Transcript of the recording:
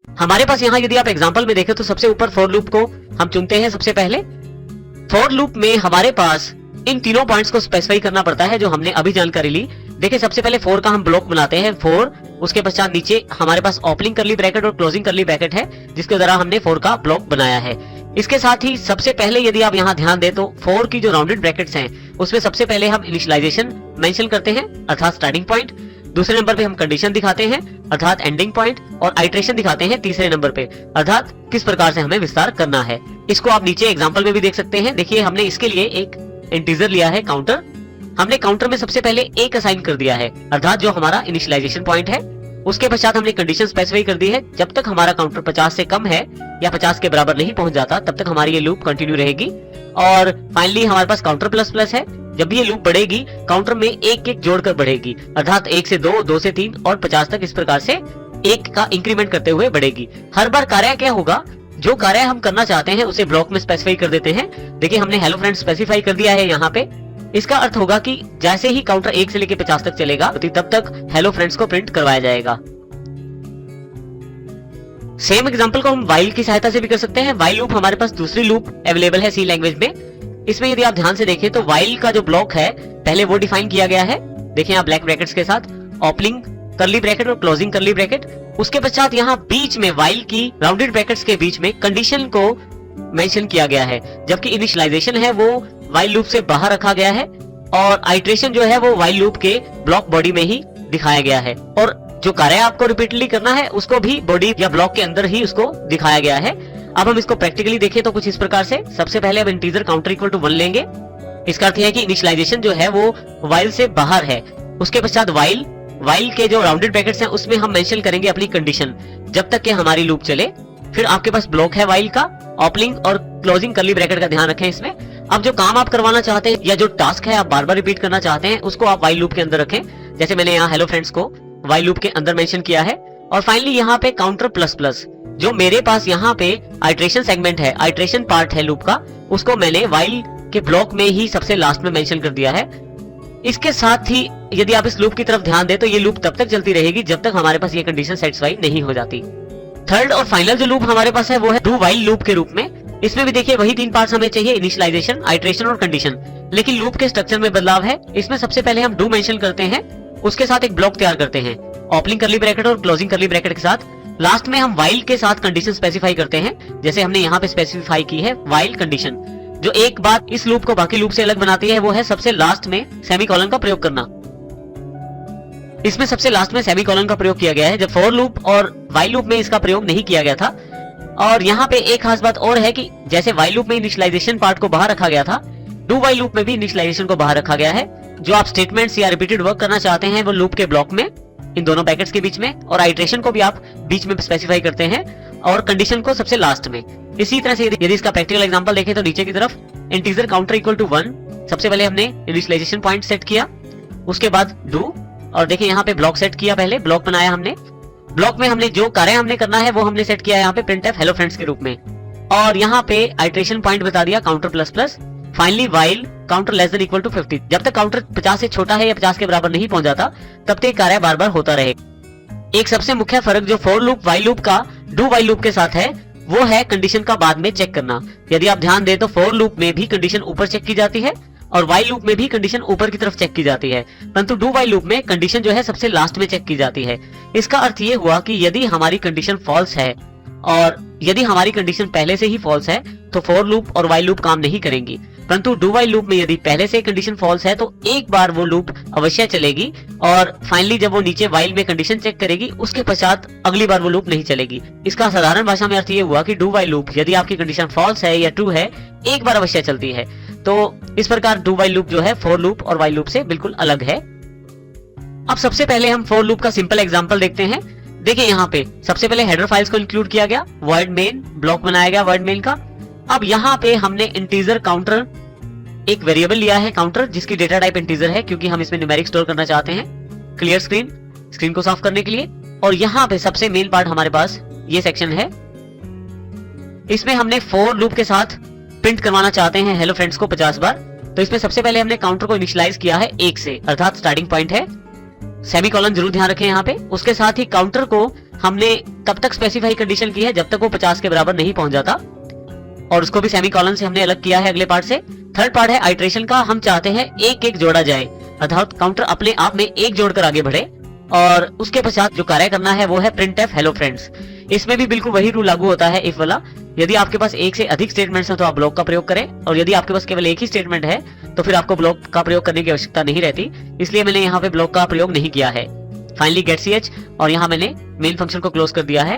हमारे पास यहाँ यदि आप एग्जांपल में देखें तो सबसे ऊपर फॉर लूप को हम चुनते हैं। सबसे पहले फॉर लूप में हमारे पास इन तीनों पॉइंट्स को स्पेसिफाई करना पड़ता है जो हमने अभी जानकारी ली। देखिए सबसे पहले फॉर का हम ब्लॉक बनाते हैं फॉर, उसके पश्चात नीचे हमारे पास ओपनिंग करली ब्रैकेट और क्लोजिंग करली ब्रैकेट है जिसके द्वारा हमने फॉर का ब्लॉक बनाया है। इसके साथ ही सबसे पहले यदि आप यहाँ ध्यान दें तो फॉर की जो राउंडेड ब्रैकेट्स हैं उसमें सबसे पहले हम इनिशियलाइजेशन मेंशन करते हैं अर्थात स्टार्टिंग पॉइंट, दूसरे नंबर पे हम कंडीशन दिखाते हैं अर्थात एंडिंग पॉइंट, और आइट्रेशन दिखाते हैं तीसरे नंबर पे अर्थात किस प्रकार से हमें विस्तार करना है। इसको आप नीचे एग्जांपल में भी देख सकते हैं। देखिए हमने इसके लिए एक इंटीजर लिया है काउंटर। हमने काउंटर में सबसे पहले एक असाइन कर दिया है अर्थात जो हमारा इनिशियलाइजेशन पॉइंट है। उसके पश्चात हमने कंडीशन स्पेसिफाई कर दी है, जब तक हमारा काउंटर 50 से कम है या 50 के बराबर नहीं पहुंच जाता तब तक हमारी ये लूप कंटिन्यू रहेगी। और फाइनली हमारे पास काउंटर प्लस प्लस है, जब भी ये लूप बढ़ेगी काउंटर में एक एक जोड़कर बढ़ेगी अर्थात 1 से 2, 2 से 3 और 50 तक इस प्रकार से एक का इंक्रीमेंट करते हुए बढ़ेगी। हर बार कार्य क्या होगा, जो कार्य हम करना चाहते हैं उसे ब्लॉक में स्पेसिफाई कर देते हैं। देखिए हमने हेलो फ्रेंड स्पेसिफाई कर दिया है यहाँ पे। इसका अर्थ होगा कि जैसे ही काउंटर 1 से लेकर 50 तक चलेगा तब तक हेलो फ्रेंड्स को प्रिंट करवाया जाएगा। सेम एग्जांपल को हम व्हाइल की सहायता से भी कर सकते हैं। व्हाइल लूप हमारे पास दूसरी लूप अवेलेबल है सी लैंग्वेज में। इसमें यदि आप ध्यान से देखें तो व्हाइल का जो ब्लॉक है पहले वो डिफाइन किया गया है। देखिए यहाँ ब्लैक ब्रैकेट्स के साथ ओपनिंग करली ब्रैकेट और क्लोजिंग करली ब्रैकेट। उसके पश्चात यहाँ बीच में व्हाइल की राउंडेड ब्रैकेट्स के बीच में कंडीशन को मेंशन किया गया है, जबकि इनिशियलाइजेशन है वो व्हाइल लूप से बाहर रखा गया है और आइट्रेशन जो है वो व्हाइल लूप के ब्लॉक बॉडी में ही दिखाया गया है। और जो कार्य आपको रिपीटली करना है उसको भी बॉडी या ब्लॉक के अंदर ही उसको दिखाया गया है। अब हम इसको प्रैक्टिकली देखें तो कुछ इस प्रकार से। सबसे पहले हम इंटीजर काउंटर इक्वल टू 1 लेंगे। इसका अर्थ है कि इनिशियलाइजेशन जो है वो व्हाइल से बाहर है। उसके पश्चात व्हाइल के जो राउंडेड ब्रैकेट्स हैं उसमें हम मेंशन करेंगे अपनी कंडीशन जब तक कि हमारी लूप चले। फिर आपके पास ब्लॉक है व्हाइल का, ओपनिंग और क्लोजिंग करली ब्रैकेट का ध्यान रखें इसमें। अब जो काम आप करवाना चाहते हैं या जो टास्क है आप बार बार रिपीट करना चाहते हैं उसको आप व्हाइल लूप के अंदर रखें, जैसे मैंने यहाँ हेलो फ्रेंड्स को व्हाइल लूप के अंदर मेंशन किया है। और फाइनली यहाँ पे काउंटर प्लस प्लस, जो मेरे पास यहाँ पे आइट्रेशन सेगमेंट है, आइट्रेशन पार्ट है लूप का, उसको मैंने व्हाइल के ब्लॉक में ही सबसे लास्ट में मेंशन कर दिया है। इसके साथ ही यदि आप इस लूप की तरफ ध्यान दें तो ये लूप तब तक चलती रहेगी जब तक हमारे पास ये कंडीशन सेटिस्फाई नहीं हो जाती। थर्ड और फाइनल जो लूप हमारे पास है वो है डू व्हाइल लूप के रूप में। इसमें भी देखिए वही 3 पार्ट्स हमें चाहिए, इनिशियलाइजेशन, आइट्रेशन और कंडीशन, लेकिन लूप के स्ट्रक्चर में बदलाव है। इसमें सबसे पहले हम डू मेंशन करते हैं, उसके साथ एक ब्लॉक तैयार करते हैं ओपनिंग करली ब्रैकेट और क्लोजिंग करली ब्रैकेट के साथ। लास्ट में हम व्हाइल के साथ कंडीशन स्पेसिफाई करते हैं, जैसे हमने यहाँ पे स्पेसिफाई की है व्हाइल कंडीशन। जो एक बात इस लूप को बाकी लूप से अलग बनाती है वो है सबसे लास्ट में सेमीकोलन का प्रयोग करना। इसमें सबसे लास्ट में सेमीकोलन का प्रयोग किया गया है, जब फॉर लूप और व्हाइल लूप में इसका प्रयोग नहीं किया गया था। और यहाँ पे एक खास बात और है कि जैसे व्हाइल लूप में इनिशियलाइजेशन पार्ट को बाहर रखा गया था, डू व्हाइल लूप में भी इनिशियलाइजेशन को बाहर रखा गया है। जो आप स्टेटमेंट्स या रिपीटेड वर्क करना चाहते हैं वो लूप के ब्लॉक में, इन दोनों ब्रैकेट्स के बीच में, और आइट्रेशन को भी आप बीच में स्पेसिफाई करते हैं और कंडीशन को सबसे लास्ट में। इसी तरह से यदि इसका प्रैक्टिकल एग्जांपल देखें तो नीचे की तरफ इंटीजर काउंटर इक्वल टू 1, सबसे पहले हमने इनिशियलाइजेशन पॉइंट सेट किया, उसके बाद डू, और देखिए यहाँ पे ब्लॉक सेट किया, पहले ब्लॉक बनाया हमने। ब्लॉक में हमने जो कार्य हमने करना है वो हमने सेट किया यहाँ पे printf हेलो फ्रेंड्स के रूप में, और यहाँ पे आइट्रेशन पॉइंट बता दिया counter plus plus. Finally while counter less than equal to 50, जब तक काउंटर 50 से छोटा है या 50 के बराबर नहीं पहुंच जाता तब तक कार्य बार बार होता रहे। एक सबसे मुख्य फर्क जो फॉर लूप व्हाइल लूप का डू व्हाइल लूप के साथ है वो है कंडीशन का बाद में चेक करना। यदि आप ध्यान दें तो फॉर लूप में भी कंडीशन ऊपर चेक की जाती है और व्हाइल लूप में भी कंडीशन ऊपर की तरफ चेक की जाती है, परंतु डू व्हाइल लूप में कंडीशन जो है सबसे लास्ट में चेक की जाती है। इसका अर्थ ये हुआ कि यदि हमारी कंडीशन फॉल्स है और यदि हमारी कंडीशन पहले से ही फॉल्स है तो फॉर लूप और व्हाइल लूप काम नहीं करेंगी, परंतु डू व्हाइल लूप में यदि पहले से कंडीशन फॉल्स है तो एक बार वो लूप अवश्य चलेगी और फाइनली जब वो नीचे व्हाइल में कंडीशन चेक करेगी उसके पश्चात अगली बार वो लूप नहीं चलेगी। इसका साधारण भाषा में अर्थ ये हुआ कि डू व्हाइल लूप यदि आपकी कंडीशन फॉल्स है या ट्रू है एक बार अवश्य चलती है। तो इस प्रकार डू व्हाइल लूप जो है फॉर लूप और व्हाइल लूप से बिल्कुल अलग है। अब सबसे पहले हम फॉर लूप का सिंपल एग्जांपल देखते हैं। देखिए यहाँ पे सबसे पहले हेडर फाइल्स को इंक्लूड किया गया, वर्ड मेन ब्लॉक बनाया गया वर्ड मेन का। अब यहाँ पे हमने इंटीजर काउंटर एक वेरिएबल लिया है काउंटर, जिसकी डेटा टाइप इंटीजर है क्योंकि हम इसमें न्यूमेरिक स्टोर करना चाहते हैं। क्लियर स्क्रीन को साफ करने के लिए। और यहाँ पे सबसे मेन पार्ट हमारे पास ये सेक्शन है, इसमें हमने फॉर लूप के साथ प्रिंट करवाना चाहते हैं हेलो फ्रेंड्स को 50 बार। तो इसमें सबसे पहले हमने काउंटर को इनिशियलाइज किया है 1 से, अर्थात स्टार्टिंग पॉइंट है। सेमीकोलन जरूर ध्यान रखें यहाँ पे। उसके साथ ही काउंटर को हमने तब तक स्पेसिफाई कंडीशन की है जब तक वो 50 के बराबर नहीं पहुंच जाता, और उसको भी सेमीकोलन से हमने अलग किया है अगले पार्ट से। थर्ड पार्ट है आइटरेशन का। हम चाहते हैं एक एक जोड़ा जाए, अर्थात काउंटर अपने आप में एक जोड़कर आगे बढ़े, और उसके पश्चात जो कार्य करना है वो है प्रिंट एफ हेलो फ्रेंड्स। इसमें भी बिल्कुल वही रूल लागू होता है इफ वाला। यदि आपके पास एक से अधिक स्टेटमेंट्स हैं तो आप ब्लॉक का प्रयोग करें, और यदि आपके पास केवल एक ही स्टेटमेंट है तो फिर आपको ब्लॉक का प्रयोग करने की आवश्यकता नहीं रहती, इसलिए मैंने यहाँ पे ब्लॉक का प्रयोग नहीं किया है। फाइनली गेट ch, और यहाँ मैंने मेन फंक्शन को क्लोज कर दिया है।